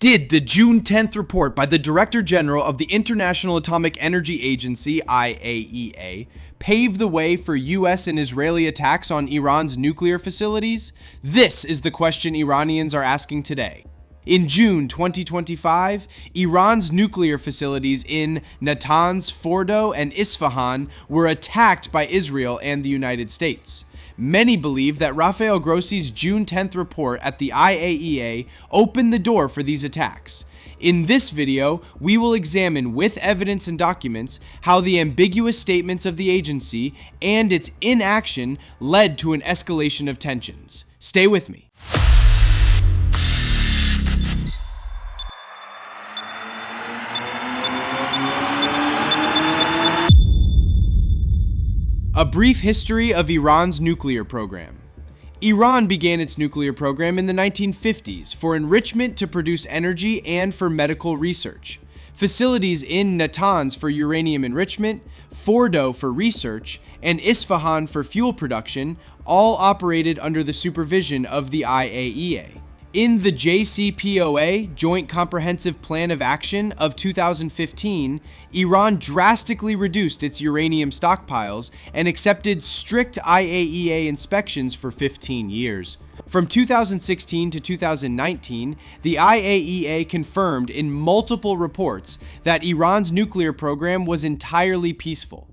Did the June 10th report by the Director-General of the International Atomic Energy Agency, IAEA, pave the way for U.S. and Israeli attacks on Iran's nuclear facilities? This is the question Iranians are asking today. In June 2025, Iran's nuclear facilities in Natanz, Fordow, and Isfahan were attacked by Israel and the United States. Many believe that Rafael Grossi's June 10th report at the IAEA opened the door for these attacks. In this video, we will examine with evidence and documents how the ambiguous statements of the agency and its inaction led to an escalation of tensions. Stay with me. A brief history of Iran's nuclear program. Iran began its nuclear program in the 1950s for enrichment to produce energy and for medical research. Facilities in Natanz for uranium enrichment, Fordow for research, and Isfahan for fuel production all operated under the supervision of the IAEA. In the JCPOA, Joint Comprehensive Plan of Action of 2015, Iran drastically reduced its uranium stockpiles and accepted strict IAEA inspections for 15 years. From 2016 to 2019, the IAEA confirmed in multiple reports that Iran's nuclear program was entirely peaceful.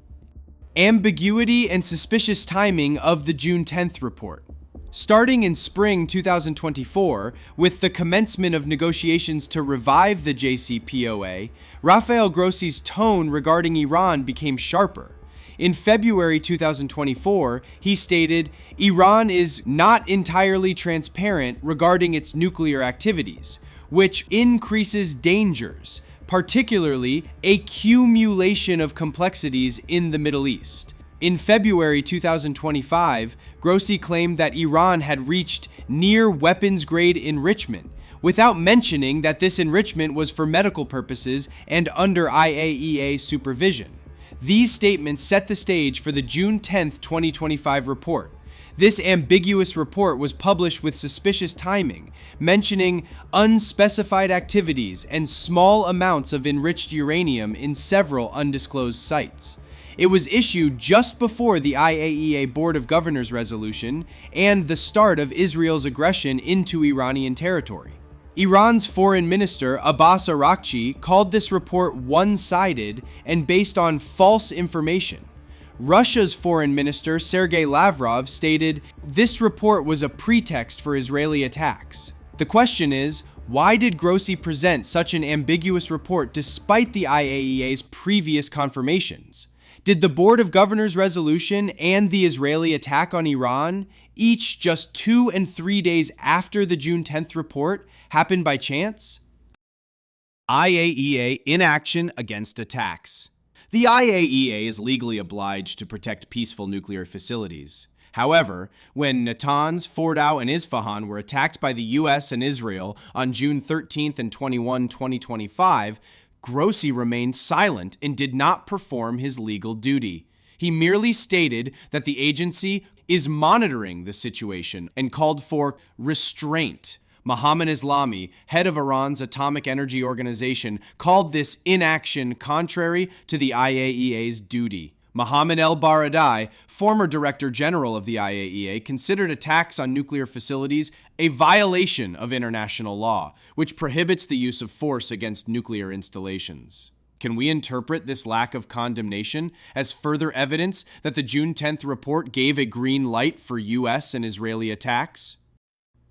Ambiguity and suspicious timing of the June 10th report. Starting in spring 2024, with the commencement of negotiations to revive the JCPOA, Rafael Grossi's tone regarding Iran became sharper. In February 2024, he stated, "Iran is not entirely transparent regarding its nuclear activities, which increases dangers, particularly accumulation of complexities in the Middle East." In February 2025, Grossi claimed that Iran had reached near weapons-grade enrichment, without mentioning that this enrichment was for medical purposes and under IAEA supervision. These statements set the stage for the June 10, 2025 report. This ambiguous report was published with suspicious timing, mentioning unspecified activities and small amounts of enriched uranium in several undisclosed sites. It was issued just before the IAEA Board of Governors resolution and the start of Israel's aggression into Iranian territory. Iran's Foreign Minister Abbas Araghchi called this report one-sided and based on false information. Russia's Foreign Minister Sergei Lavrov stated, "This report was a pretext for Israeli attacks." The question is, why did Grossi present such an ambiguous report despite the IAEA's previous confirmations? Did the Board of Governors resolution and the Israeli attack on Iran, each just 2 and 3 days after the June 10th report, happen by chance? IAEA inaction against attacks. The IAEA is legally obliged to protect peaceful nuclear facilities. However, when Natanz, Fordow, and Isfahan were attacked by the US and Israel on June 13th and 21, 2025, Grossi remained silent and did not perform his legal duty. He merely stated that the agency is monitoring the situation and called for restraint. Mohammad Eslami, head of Iran's Atomic Energy Organization, called this inaction contrary to the IAEA's duty. Mohammad El-Baradei, former Director-General of the IAEA, considered attacks on nuclear facilities a violation of international law, which prohibits the use of force against nuclear installations. Can we interpret this lack of condemnation as further evidence that the June 10th report gave a green light for US and Israeli attacks?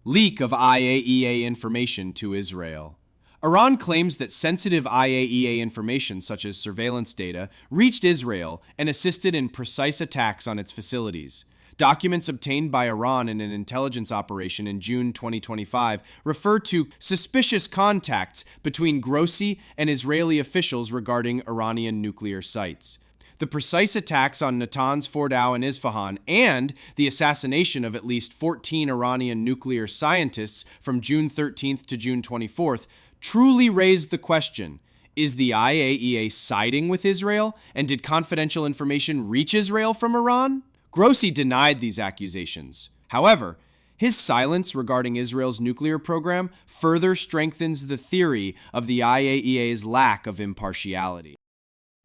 Leak of IAEA information to Israel. Iran claims that sensitive IAEA information, such as surveillance data, reached Israel and assisted in precise attacks on its facilities. Documents obtained by Iran in an intelligence operation in June 2025 refer to suspicious contacts between Grossi and Israeli officials regarding Iranian nuclear sites. The precise attacks on Natanz, Fordow, and Isfahan, and the assassination of at least 14 Iranian nuclear scientists from June 13th to June 24th truly raised the question, is the IAEA siding with Israel, and did confidential information reach Israel from Iran? Grossi denied these accusations. However, His silence regarding Israel's nuclear program further strengthens the theory of the IAEA's lack of impartiality.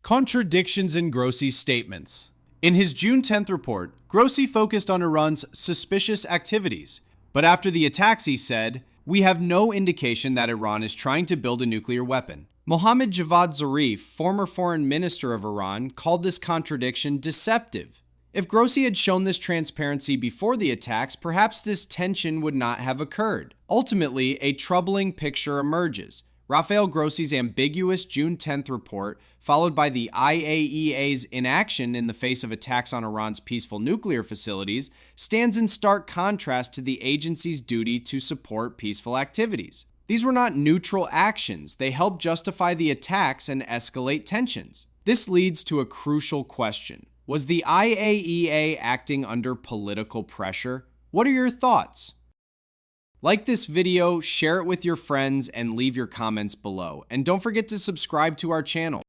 Contradictions in Grossi's statements. In his June 10th report, Grossi focused on Iran's suspicious activities, but after the attacks he said, "We have no indication that Iran is trying to build a nuclear weapon." Mohammad Javad Zarif, former foreign minister of Iran, called this contradiction deceptive. If Grossi had shown this transparency before the attacks, perhaps this tension would not have occurred. Ultimately, a troubling picture emerges. Rafael Grossi's ambiguous June 10th report, followed by the IAEA's inaction in the face of attacks on Iran's peaceful nuclear facilities, stands in stark contrast to the agency's duty to support peaceful activities. These were not neutral actions. They helped justify the attacks and escalate tensions. This leads to a crucial question. Was the IAEA acting under political pressure? What are your thoughts? Like this video, share it with your friends, and leave your comments below. And don't forget to subscribe to our channel.